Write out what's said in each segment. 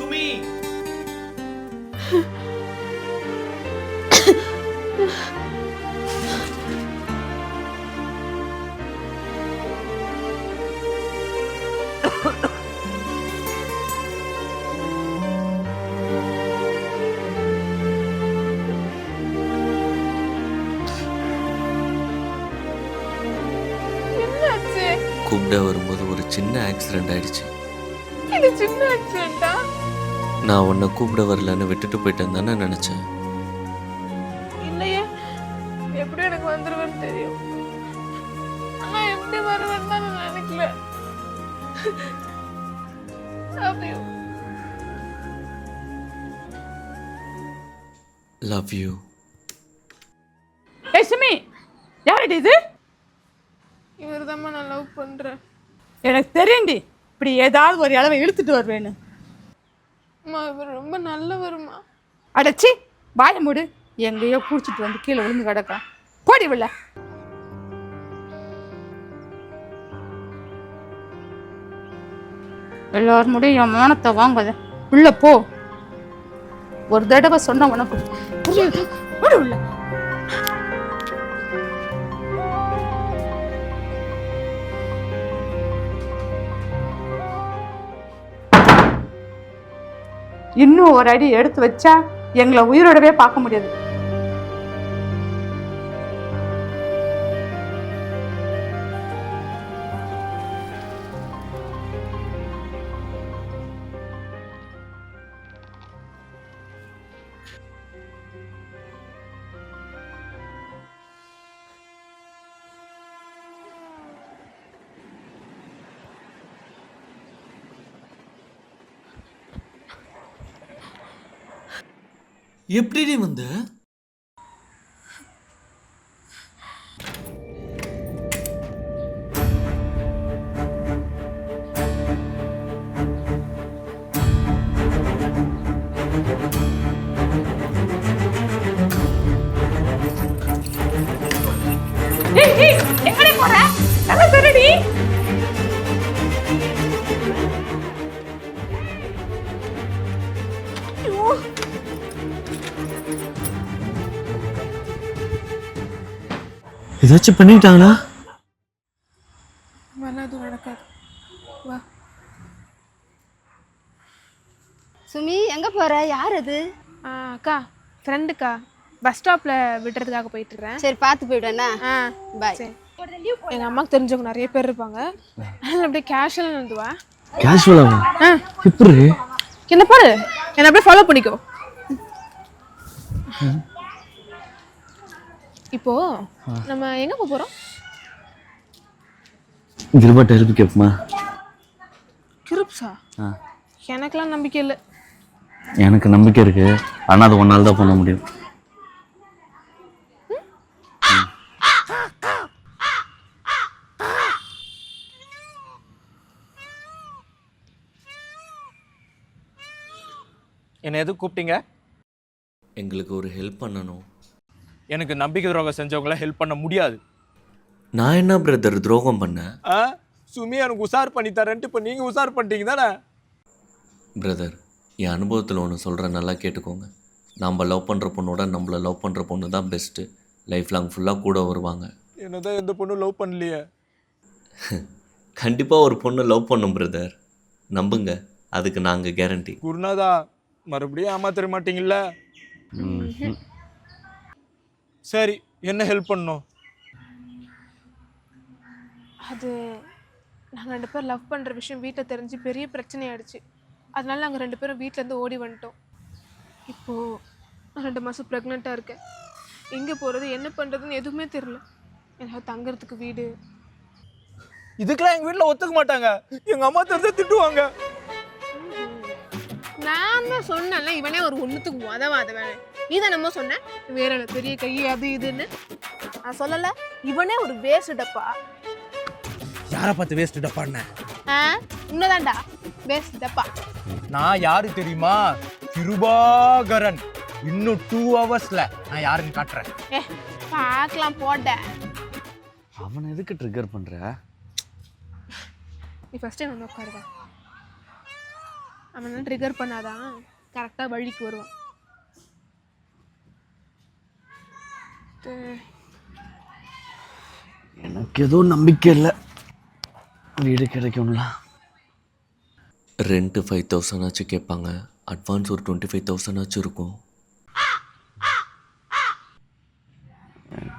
சுமி கூப்பிட வரும்போது ஒரு சின்ன ஆக்சிடென்ட் ஆயிடுச்சு. இது சின்ன ஆக்சிடென்ட்டா? நான் உன்னை கூப்பிட வரலன்னு விட்டுட்டு போயிட்டேன் தானே நினைச்சேன். இல்லையே, எப்படி எனக்கு வந்துருவேன்னு தெரியும். ஆனா எப்படி வருவேன்னு தான் நான் நினைக்கல. Love you. ஏய் சுமி, யாரடி இது? இவர்தாம்மா நான் லவ் பண்றேன். எனக்கு தெரியும்டி, இப்படி ஏதாவது ஒரு அளவை இழுத்துட்டு வருவேன்னு. அம்மா இவர் ரொம்ப நல்லவருமா. அடச்சி வாய மூடு. எங்கேயோ குடிச்சிட்டு வந்து கீழே விழுந்து கிடக்கா. போடி வில்ல. எல்லாரும் முடியும் என் மானத்தை வாங்காத. உள்ள போ. ஒரு தடவை சொன்ன உனக்கு புரியுது. போடி உள்ள. இன்னும் ஒரு அடி எடுத்து வச்சா எங்களை உயிரோடவே பார்க்க முடியாது. எப்படி வந்த? எங்கடி போற? நல்லா தெரிடி. ஏதாச்சும் பண்ணிட்டாங்களா? அது நடக்காது. வா. சுமி எங்க போற? யார் அது? அக்கா ஃப்ரெண்டுக்கா, பஸ் ஸ்டாப்ல விடுறதுக்காக போயிட்டு இருக்கேன். சரி பார்த்து போயிடுவேண்ணா. பாய். சரி, எங்க அம்மாக்கு தெரிஞ்சவங்க நிறைய பேர் இருப்பாங்க. அதனால அப்படியே கேஷுவலா நடந்துவா. கேஷுவலாவா? எப்படி? என்ன பாரு, என்ன அப்படியே ஃபாலோ பண்ணிக்கோ. இப்போ நம்ம எங்க போறோம்? கிருபா ஹெல்ப் கேட்போமா? கிருப்ஸா? எனக்கெல்லாம் நம்பிக்கை இல்லை. எனக்கு நம்பிக்கை இருக்கு, ஆனால் அது ஒன்னால தான் பண்ண முடியும். என்னை எதுக்கு கூப்பிட்டீங்க? எங்களுக்கு ஒரு ஹெல்ப் பண்ணணும். எனக்கு நம்பிக்கை துரோகம் செஞ்சவங்கள ஹெல்ப் பண்ண முடியாது. நான் என்ன பிரதர் துரோகம் பண்ணேன்? சுமி எனக்கு உசார் பண்ணி தரேன்ட்டு இப்போ நீங்கள் உசார் பண்ணிட்டீங்க தானே? பிரதர், என் அனுபவத்தில் ஒன்று சொல்கிறேன், நல்லா கேட்டுக்கோங்க. நம்ம லவ் பண்ணுற பொண்ணோட நம்மளை லவ் பண்ணுற பொண்ணு தான் பெஸ்ட்டு. லைஃப் லாங் ஃபுல்லாக கூட வருவாங்க. என்ன தான் எந்த பொண்ணும் லவ் பண்ணலையே. கண்டிப்பாக ஒரு பொண்ணு லவ் பண்ணும் பிரதர், நம்புங்க, அதுக்கு நாங்கள் கேரண்டி. குருநாதா, மறுபடியும் ஏமாத்திர மாட்டீங்கல்ல? சரி, என்ன ஹெல்ப் பண்ணணும்? அது நாங்கள் 2 பேர் லவ் பண்ணுற விஷயம் வீட்டில் தெரிஞ்சு பெரிய பிரச்சனை ஆயிடுச்சு. அதனால நாங்கள் 2 பேரும் வீட்டிலேருந்து ஓடி வந்துட்டோம். இப்போது நான் 2 மாதம் ப்ரெக்னெண்ட்டாக இருக்கேன். எங்கே போகிறது, என்ன பண்ணுறதுன்னு எதுவுமே தெரில. எனக்கு தங்குறதுக்கு வீடு. இதுக்கெல்லாம் எங்கள் வீட்டில் ஒத்துக்க மாட்டாங்க. எங்கள் அம்மா தெரிஞ்சா திட்டுவாங்க. நான் தான் சொன்னேன்ல, இவனே ஒரு ஒன்றுத்துக்கு உதவாதவன். இதை நம்ம சொன்னேன் வேற பெரிய கை அது இதுன்னு. நான் சொல்லலை, இவனே ஒரு வேஸ்ட் டப்பா. யாரை பார்த்து வேஸ்ட் டப்பான்னு? இன்னதான்டா வேஸ்ட் டப்பா. நான் யாரு தெரியுமா? கிருபாகரன். இன்னும் 2 ஹவர்ஸ்ல நான் யாருன்னு காட்டுறேன். பார்க்கலாம் போட. அவனை எதுக்கு ட்ரிகர் பண்ற? நீ ஃபர்ஸ்ட் என்ன உட்காருவா. அவனை ட்ரிகர் பண்ணாதான் கரெக்டாக வழிக்கு வருவான். எனக்கு எதுவும் நம்பிக்கை இல்லை வீடு கிடைக்கும்ல. ரெண்ட்டு 5,000 ஆச்சு கேட்பாங்க, அட்வான்ஸ் ஒரு 25,000 ஆச்சும் இருக்கும்.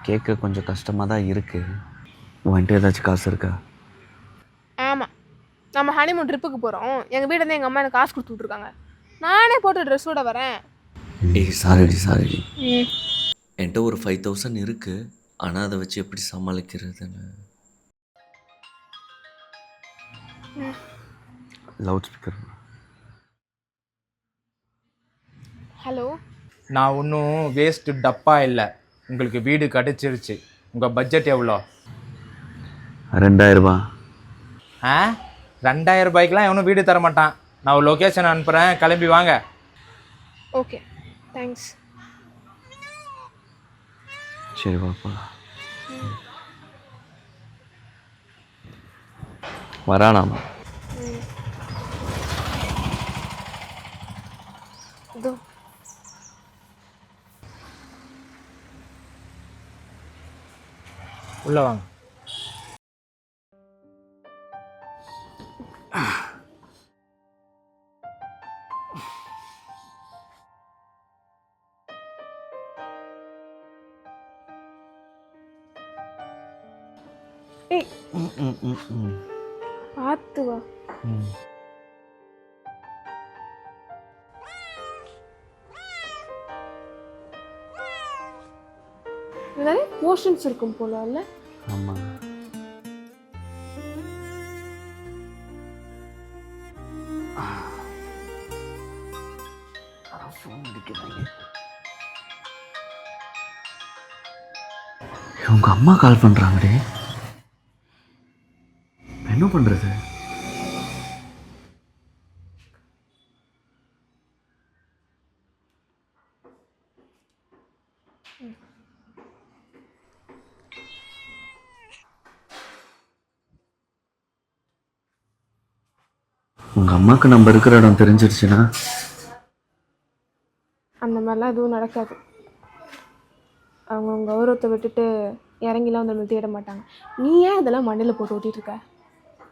கேட்க கொஞ்சம் கஷ்டமாக தான் இருக்குது. வந்துட்டு ஏதாச்சும் காசு இருக்கா? ஆமாம், நம்ம ஹனிமூன் ட்ரிப்புக்கு போகிறோம். எங்கள் வீட்டிலேருந்து எங்கள் அம்மா எனக்கு காசு கொடுத்து விட்ருக்காங்க. நானே போட்டு ட்ரெஸ்ஸோட வரேன். ஏய் சாரிடி. என்கிட்ட ஒரு 5,000 இருக்குது, ஆனால் அதை வச்சு எப்படி சமாளிக்கிறதுன்னு. Loud speaker. ஹலோ, நான் ஒன்றும் வேஸ்ட்டு டப்பா இல்லை. உங்களுக்கு வீடு கிடைச்சிருச்சு. உங்கள் பட்ஜெட் எவ்வளோ? 2,000 ரூபா. 2,000 ரூபாய்க்குலாம் எவனும் வீடு தர மாட்டான். நான் ஒரு லொக்கேஷன் அனுப்புகிறேன், கிளம்பி வாங்க. Okay, thanks. சரி பாப்பா, வரானாமா? இதோ உள்ளே வாங்க. ஏய், பார்த்து வா. நிறைய போர்ஷன்ஸ் இருக்கும் போல இல்ல? ஆமாம். இவங்க அம்மா கால் பண்ணுறாங்கடே, என்ன பண்ணுறது? உங்கள் அம்மாவுக்கு நம்ம இருக்கிற இடம் தெரிஞ்சிருச்சுன்னா அந்த மாதிரிலாம் எதுவும் நடக்காது. அவங்க உங்க கௌரவத்தை விட்டுட்டு இறங்கிலாம் வந்து நம்ம தேட மாட்டாங்க. நீ ஏன் இதெல்லாம் மண்ணில் போட்டு ஓட்டிட்டு இருக்க?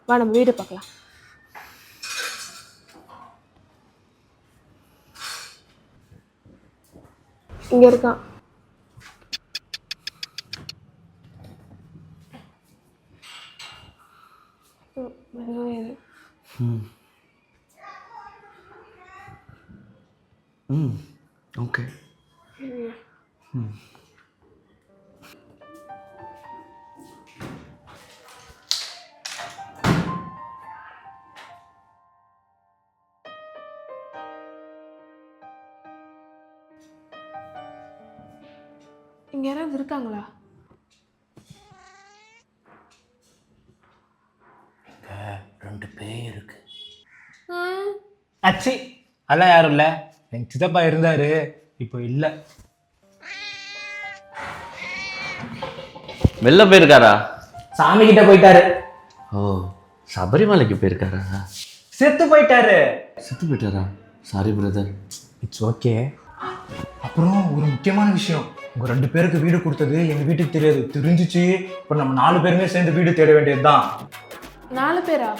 வா, நம்ம வீடு பார்க்கலாம். இங்க இருக்கான். மெதுவா இரு. ஓகே. இங்க யாராவது இருக்காங்களா? ரெண்டு பேர் இருக்கு. அச்சி, அதெல்லாம் யாரும் இல்லை. எங்கள் சித்தப்பா இருந்தார், இப்போ இல்லை. வெளில போயிருக்காரா? சாமி கிட்ட போயிட்டாரு. ஓ, சபரிமலைக்கு போயிருக்காரா? செத்து போயிட்டாரு. செத்து போயிட்டாரா? Sorry brother. It's okay. அப்புறம் ஒரு முக்கியமான விஷயம், உங்கள் 2 பேருக்கு வீடு கொடுத்தது எங்கள் வீட்டுக்கு தெரியாது. தெரிஞ்சிச்சு இப்போ நம்ம 4 பேருமே சேர்ந்து வீடு தேட வேண்டியது தான். 4 பேரா?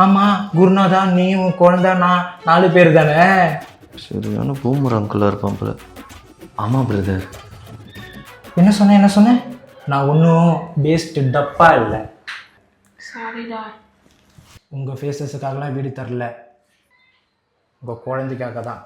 ஆமாம், குருநாதா, நீ, உன் குழந்தை, நான் 4 பேர் தானே. சரியான பூமர் அங்கிளாக இருப்பான் போல. ஆமாம் பிரதர். என்ன சொன்னேன்? நான் ஒன்றும் வேஸ்ட் டப்பா இல்லை. சாரிடா. உங்கள் ஃபேஸஸுக்காகலாம் வீடு தரல, உங்கள் குழந்தைக்காக தான்.